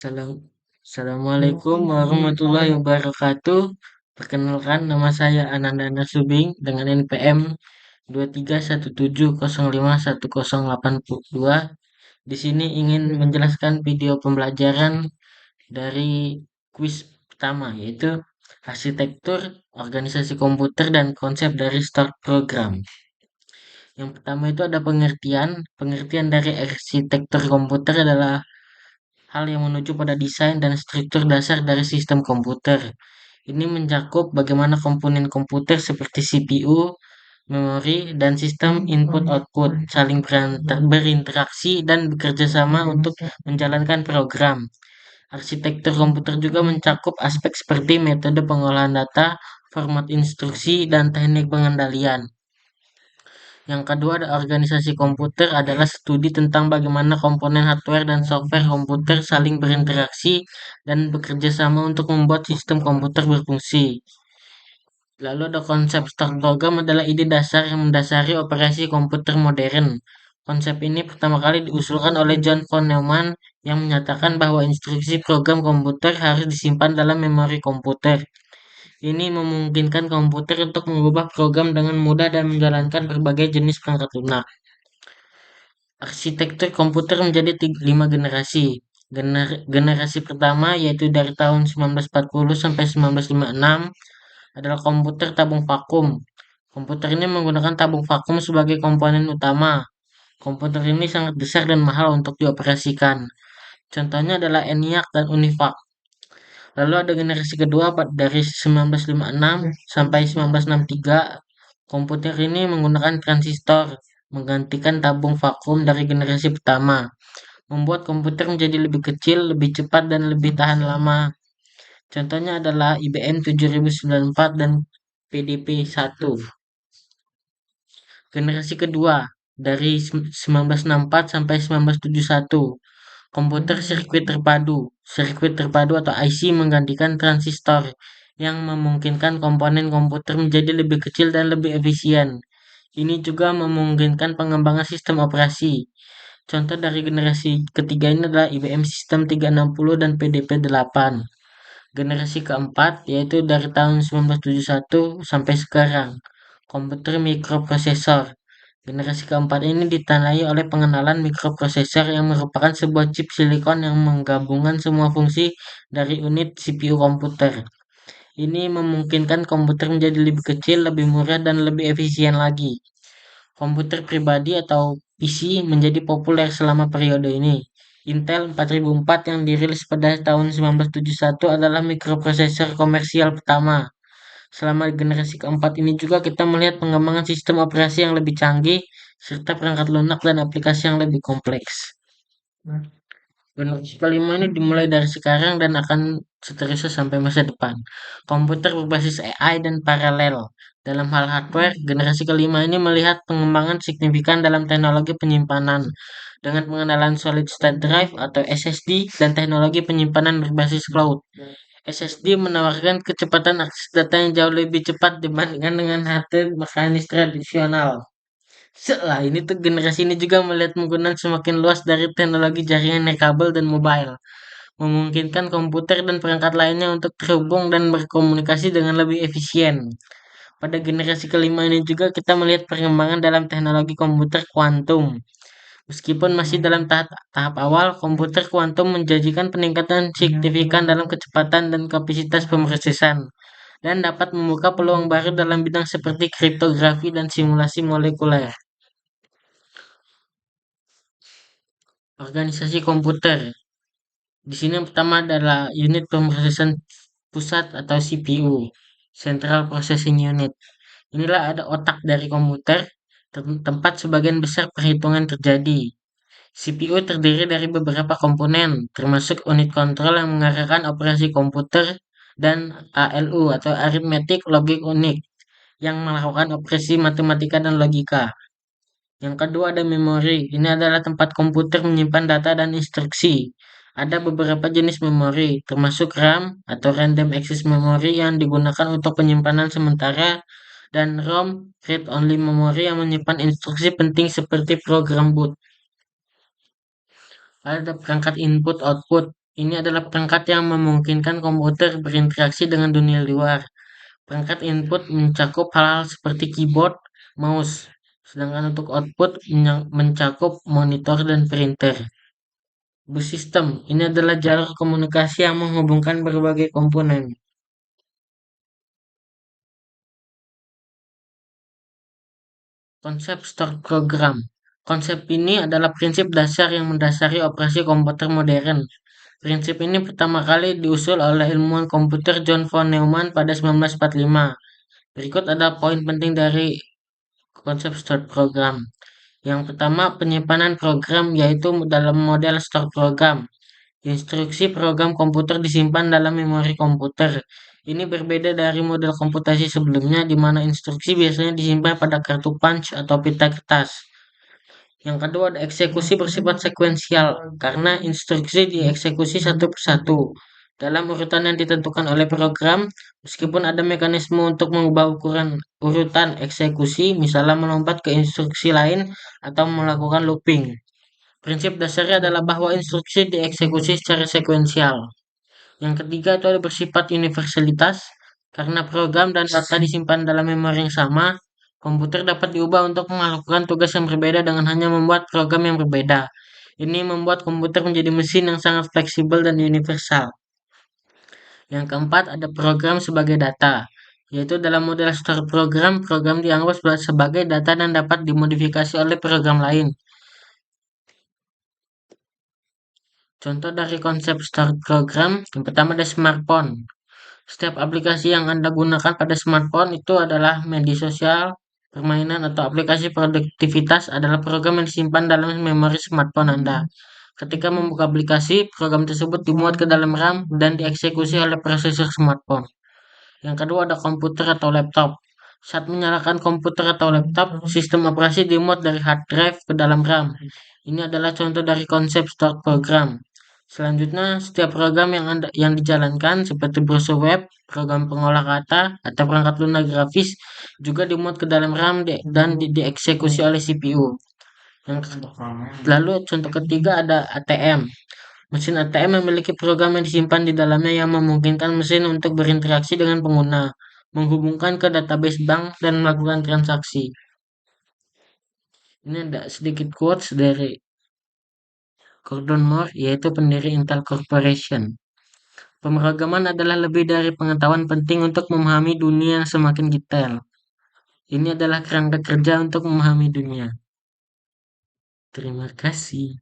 Assalamualaikum warahmatullahi wabarakatuh. Perkenalkan, nama saya Ananda Nasubing dengan NPM 2317051082. Di sini ingin menjelaskan video pembelajaran dari kuis pertama, yaitu arsitektur, organisasi komputer, dan konsep dari start program. Yang pertama itu ada pengertian. Pengertian dari arsitektur komputer adalah hal yang menuju pada desain dan struktur dasar dari sistem komputer. Ini mencakup bagaimana komponen komputer seperti CPU, memori, dan sistem input-output saling berinteraksi dan bekerja sama untuk menjalankan program. Arsitektur komputer juga mencakup aspek seperti metode pengolahan data, format instruksi, dan teknik pengendalian. Yang kedua ada organisasi komputer adalah studi tentang bagaimana komponen hardware dan software komputer saling berinteraksi dan bekerja sama untuk membuat sistem komputer berfungsi. Lalu ada konsep start program adalah ide dasar yang mendasari operasi komputer modern. Konsep ini pertama kali diusulkan oleh John von Neumann yang menyatakan bahwa instruksi program komputer harus disimpan dalam memori komputer. Ini memungkinkan komputer untuk mengubah program dengan mudah dan menjalankan berbagai jenis perangkat lunak. Arsitektur komputer menjadi 5 generasi. Generasi pertama yaitu dari tahun 1940 sampai 1956 adalah komputer tabung vakum. Komputer ini menggunakan tabung vakum sebagai komponen utama. Komputer ini sangat besar dan mahal untuk dioperasikan. Contohnya adalah ENIAC dan UNIVAC. Lalu ada generasi kedua dari 1956 sampai 1963. Komputer ini menggunakan transistor, menggantikan tabung vakum dari generasi pertama, membuat komputer menjadi lebih kecil, lebih cepat, dan lebih tahan lama. Contohnya adalah IBM 7094 dan PDP-1. Generasi kedua dari 1964 sampai 1971. Komputer sirkuit terpadu. Sirkuit terpadu atau IC menggantikan transistor yang memungkinkan komponen komputer menjadi lebih kecil dan lebih efisien. Ini juga memungkinkan pengembangan sistem operasi. Contoh dari generasi ketiga ini adalah IBM System 360 dan PDP-8. Generasi keempat yaitu dari tahun 1971 sampai sekarang. Komputer mikroprosesor. Generasi keempat ini ditandai oleh pengenalan mikroprosesor yang merupakan sebuah chip silikon yang menggabungkan semua fungsi dari unit CPU komputer. Ini memungkinkan komputer menjadi lebih kecil, lebih murah, dan lebih efisien lagi. Komputer pribadi atau PC menjadi populer selama periode ini. Intel 4004 yang dirilis pada tahun 1971 adalah mikroprosesor komersial pertama. Selama generasi keempat ini juga kita melihat pengembangan sistem operasi yang lebih canggih, serta perangkat lunak dan aplikasi yang lebih kompleks. Generasi kelima ini dimulai dari sekarang dan akan seterusnya sampai masa depan. Komputer berbasis AI dan paralel. Dalam hal hardware, generasi kelima ini melihat pengembangan signifikan dalam teknologi penyimpanan dengan pengenalan solid state drive atau SSD dan teknologi penyimpanan berbasis cloud. SSD menawarkan kecepatan akses data yang jauh lebih cepat dibandingkan dengan hard mekanis tradisional. Setelah ini tuh generasi ini juga melihat penggunaan semakin luas dari teknologi jaringan nirkabel dan mobile, memungkinkan komputer dan perangkat lainnya untuk terhubung dan berkomunikasi dengan lebih efisien. Pada generasi kelima ini juga kita melihat perkembangan dalam teknologi komputer kuantum. Meskipun masih dalam tahap awal, komputer kuantum menjanjikan peningkatan signifikan dalam kecepatan dan kapasitas pemrosesan dan dapat membuka peluang baru dalam bidang seperti kriptografi dan simulasi molekuler. Organisasi komputer. Di sini yang pertama adalah unit pemrosesan pusat atau CPU, Central Processing Unit. Inilah ada otak dari komputer, tempat sebagian besar perhitungan terjadi. CPU terdiri dari beberapa komponen, termasuk unit kontrol yang mengarahkan operasi komputer dan ALU atau Arithmetic Logic Unit yang melakukan operasi matematika dan logika. Yang kedua ada memori. Ini adalah tempat komputer menyimpan data dan instruksi. Ada beberapa jenis memori, termasuk RAM atau Random Access Memory yang digunakan untuk penyimpanan sementara dan ROM, Read Only Memory yang menyimpan instruksi penting seperti program boot. Ada perangkat input output. Ini adalah perangkat yang memungkinkan komputer berinteraksi dengan dunia luar. Perangkat input mencakup hal-hal seperti keyboard, mouse, sedangkan untuk output mencakup monitor dan printer. Bus system ini adalah jalur komunikasi yang menghubungkan berbagai komponen. Konsep store program. Konsep ini adalah prinsip dasar yang mendasari operasi komputer modern. Prinsip ini pertama kali diusul oleh ilmuwan komputer John von Neumann pada 1945. Berikut ada poin penting dari konsep store program. Yang pertama, penyimpanan program yaitu dalam model store program. Instruksi program komputer disimpan dalam memori komputer. Ini berbeda dari model komputasi sebelumnya di mana instruksi biasanya disimpan pada kartu punch atau pita kertas. Yang kedua ada eksekusi bersifat sekuensial karena instruksi dieksekusi satu persatu dalam urutan yang ditentukan oleh program meskipun ada mekanisme untuk mengubah ukuran urutan eksekusi misalnya melompat ke instruksi lain atau melakukan looping. Prinsip dasarnya adalah bahwa instruksi dieksekusi secara sekuensial. Yang ketiga itu ada bersifat universalitas. Karena program dan data disimpan dalam memori yang sama, komputer dapat diubah untuk melakukan tugas yang berbeda dengan hanya membuat program yang berbeda. Ini membuat komputer menjadi mesin yang sangat fleksibel dan universal. Yang keempat ada program sebagai data, yaitu dalam model store program, program dianggap sebagai data dan dapat dimodifikasi oleh program lain. Contoh dari konsep store program, yang pertama ada smartphone. Setiap aplikasi yang Anda gunakan pada smartphone itu adalah media sosial, permainan, atau aplikasi produktivitas adalah program yang disimpan dalam memori smartphone Anda. Ketika membuka aplikasi, program tersebut dimuat ke dalam RAM dan dieksekusi oleh prosesor smartphone. Yang kedua ada komputer atau laptop. Saat menyalakan komputer atau laptop, sistem operasi dimuat dari hard drive ke dalam RAM. Ini adalah contoh dari konsep store program. Selanjutnya, setiap program yang dijalankan seperti browser web, program pengolah kata, atau perangkat lunak grafis juga dimuat ke dalam RAM dan dieksekusi oleh CPU. Lalu contoh ketiga ada ATM. Mesin ATM memiliki program yang disimpan di dalamnya yang memungkinkan mesin untuk berinteraksi dengan pengguna, menghubungkan ke database bank, dan melakukan transaksi. Ini ada sedikit quotes dari Gordon Moore, yaitu pendiri Intel Corporation. Pemrograman adalah lebih dari pengetahuan penting untuk memahami dunia yang semakin detail. Ini adalah kerangka kerja untuk memahami dunia. Terima kasih.